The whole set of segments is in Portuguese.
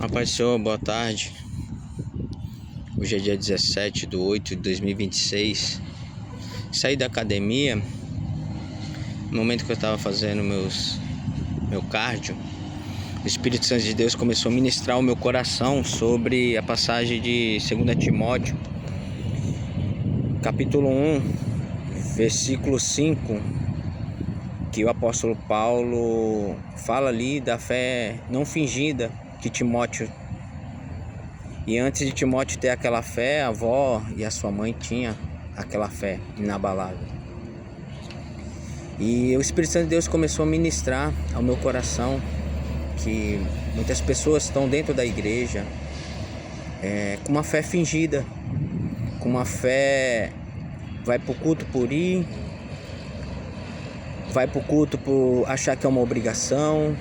A paz do Senhor, boa tarde. Hoje é dia 17/8/2026. Saí da academia. No momento que eu estava fazendo meu cardio, o Espírito Santo de Deus começou a ministrar o meu coração sobre a passagem de 2 Timóteo, capítulo 1, versículo 5, que o apóstolo Paulo fala ali da fé não fingida que Timóteo. E antes de Timóteo ter aquela fé, a avó e a sua mãe tinham aquela fé inabalável. E o Espírito Santo de Deus começou a ministrar ao meu coração que muitas pessoas estão dentro da igreja com uma fé fingida, com uma fé, vai para o culto por ir, vai para o culto por achar que é uma obrigação,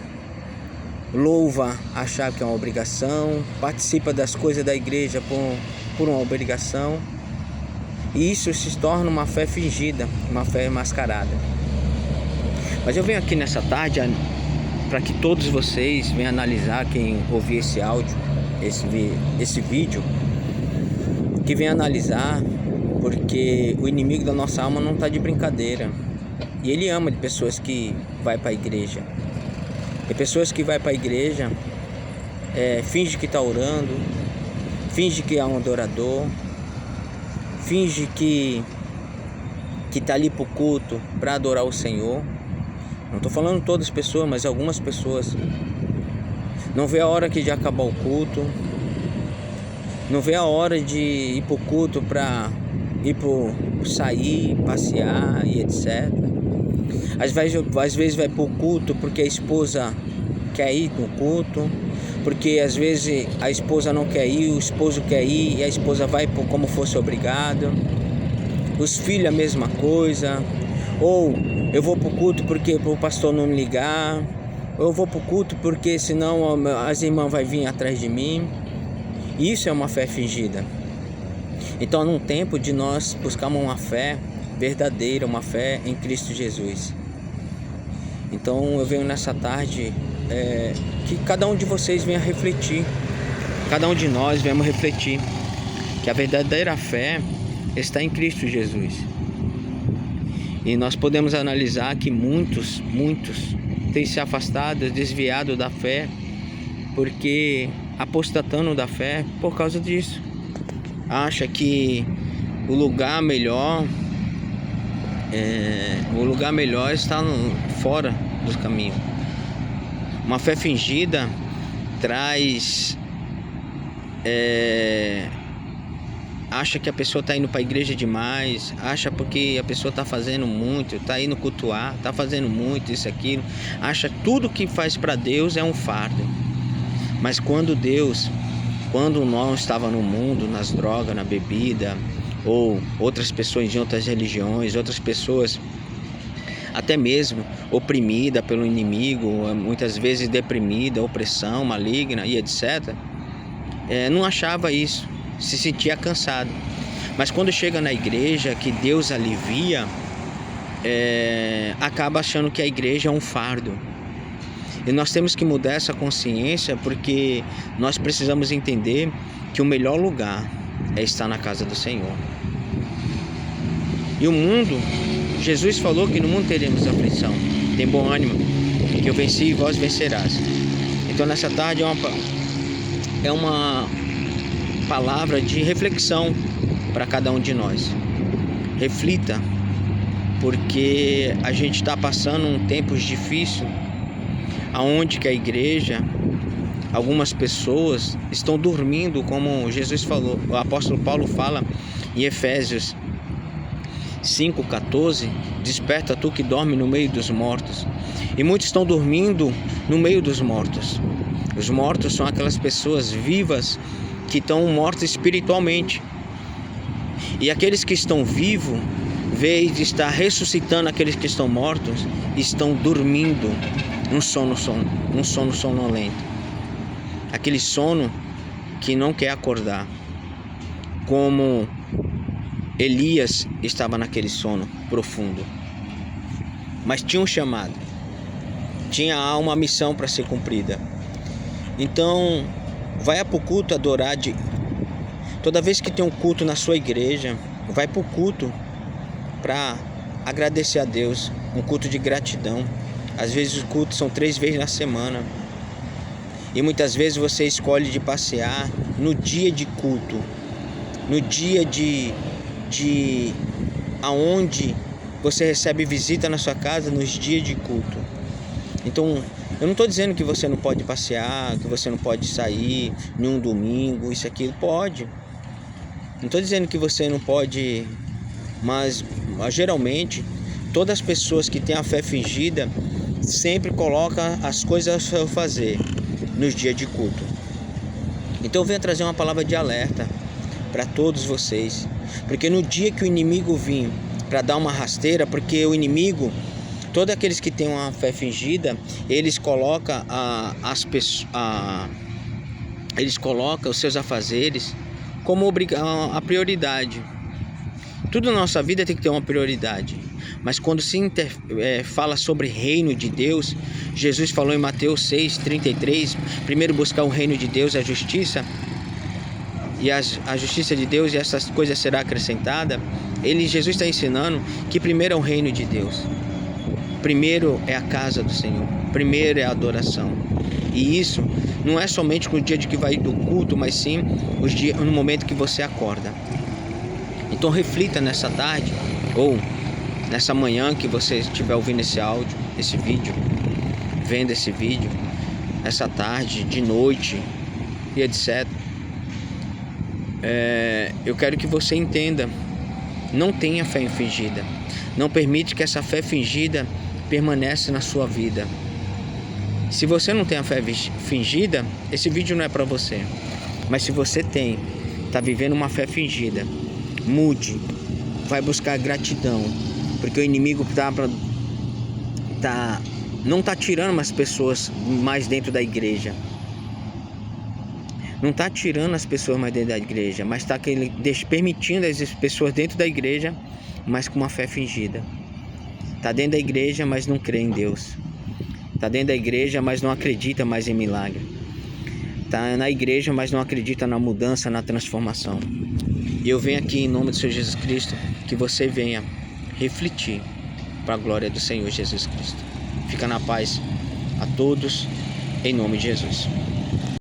louva, achar que é uma obrigação, participa das coisas da igreja por uma obrigação. E isso se torna uma fé fingida, uma fé mascarada. Mas eu venho aqui nessa tarde para que todos vocês venham analisar, quem ouvir esse áudio, esse vídeo, que venha analisar, porque o inimigo da nossa alma não está de brincadeira. E ele ama de pessoas que vai para a igreja. Tem pessoas que vai para a igreja, finge que está orando, finge que é um adorador, finge que está ali para o culto para adorar o Senhor. Não estou falando todas as pessoas, mas algumas pessoas. Não vê a hora de acabar o culto, não vê a hora de ir para o culto para sair, passear e etc. Às vezes vai para o culto porque a esposa quer ir no culto, porque às vezes a esposa não quer ir, o esposo quer ir e a esposa vai como fosse obrigado. Os filhos a mesma coisa. Ou eu vou para o culto porque o pastor não me ligar, ou eu vou para o culto porque senão as irmãs vão vir atrás de mim. Isso é uma fé fingida. Então, num tempo de nós buscarmos uma fé verdadeira, uma fé em Cristo Jesus. Então eu venho nessa tarde que cada um de vocês venha refletir, cada um de nós venhamos refletir que a verdadeira fé está em Cristo Jesus. E nós podemos analisar que muitos têm se afastado, desviado da fé, porque apostatando da fé por causa disso. Acha que o lugar melhor está fora dos caminhos. Uma fé fingida traz acha que a pessoa está indo para a igreja demais, acha porque a pessoa está fazendo muito, está indo cultuar, está fazendo muito isso, aquilo, acha que tudo que faz para Deus é um fardo. Mas quando nós estava no mundo, nas drogas, na bebida, ou outras pessoas de outras religiões, outras pessoas até mesmo oprimida pelo inimigo, muitas vezes deprimida, opressão maligna e etc., não achava isso, se sentia cansado. Mas quando chega na igreja, que Deus alivia, acaba achando que a igreja é um fardo. E nós temos que mudar essa consciência, porque nós precisamos entender que o melhor lugar é estar na casa do Senhor. E o mundo, Jesus falou que no mundo teremos aflição. Tem bom ânimo, que eu venci e vós vencerás. Então nessa tarde é uma palavra de reflexão para cada um de nós. Reflita, porque a gente está passando um tempo difícil, aonde que a igreja, algumas pessoas estão dormindo, como Jesus falou, o apóstolo Paulo fala em Efésios 5,14, desperta tu que dorme no meio dos mortos. E muitos estão dormindo no meio dos mortos. Os mortos são aquelas pessoas vivas que estão mortas espiritualmente. E aqueles que estão vivos, vez de estar ressuscitando aqueles que estão mortos, estão dormindo um sono sonolento. Aquele sono que não quer acordar. Como Elias estava naquele sono profundo. Mas tinha um chamado. Tinha uma missão para ser cumprida. Então, Vai para o culto adorar. Toda vez que tem um culto na sua igreja, vai para o culto para agradecer a Deus. Um culto de gratidão. Às vezes os cultos são 3 vezes na semana. E muitas vezes você escolhe de passear no dia de culto. No dia aonde você recebe visita na sua casa, nos dias de culto. Então, eu não estou dizendo que você não pode passear, que você não pode sair em um domingo, isso aqui pode. Não estou dizendo que você não pode, mas geralmente todas as pessoas que têm a fé fingida sempre colocam as coisas a seu fazer nos dias de culto. Então eu venho trazer uma palavra de alerta para todos vocês, porque no dia que o inimigo vir para dar uma rasteira, porque o inimigo, todos aqueles que têm uma fé fingida, eles colocam eles colocam os seus afazeres como a prioridade. Tudo na nossa vida tem que ter uma prioridade. Mas quando se fala sobre reino de Deus, Jesus falou em Mateus 6:33, primeiro buscar o reino de Deus e a justiça, e a justiça de Deus, e essas coisas será acrescentada. Jesus está ensinando que primeiro é o reino de Deus. Primeiro é a casa do Senhor. Primeiro é a adoração. E isso não é somente no dia de que vai do culto, mas sim no momento que você acorda. Então reflita nessa tarde ou nessa manhã que você estiver ouvindo esse áudio, esse vídeo, vendo esse vídeo, essa tarde, de noite e etc. Eu quero que você entenda, não tenha fé fingida. Não permite que essa fé fingida permaneça na sua vida. Se você não tem a fé fingida, esse vídeo não é para você. Mas se você está vivendo uma fé fingida, mude, vai buscar gratidão, porque o inimigo não está tirando as pessoas mais dentro da igreja. Não está tirando as pessoas mais dentro da igreja, mas está permitindo as pessoas dentro da igreja, mas com uma fé fingida. Está dentro da igreja, mas não crê em Deus. Está dentro da igreja, mas não acredita mais em milagre. Está na igreja, mas não acredita na mudança, na transformação. E eu venho aqui em nome do Senhor Jesus Cristo, que você venha refletir para a glória do Senhor Jesus Cristo. Fica na paz a todos, em nome de Jesus.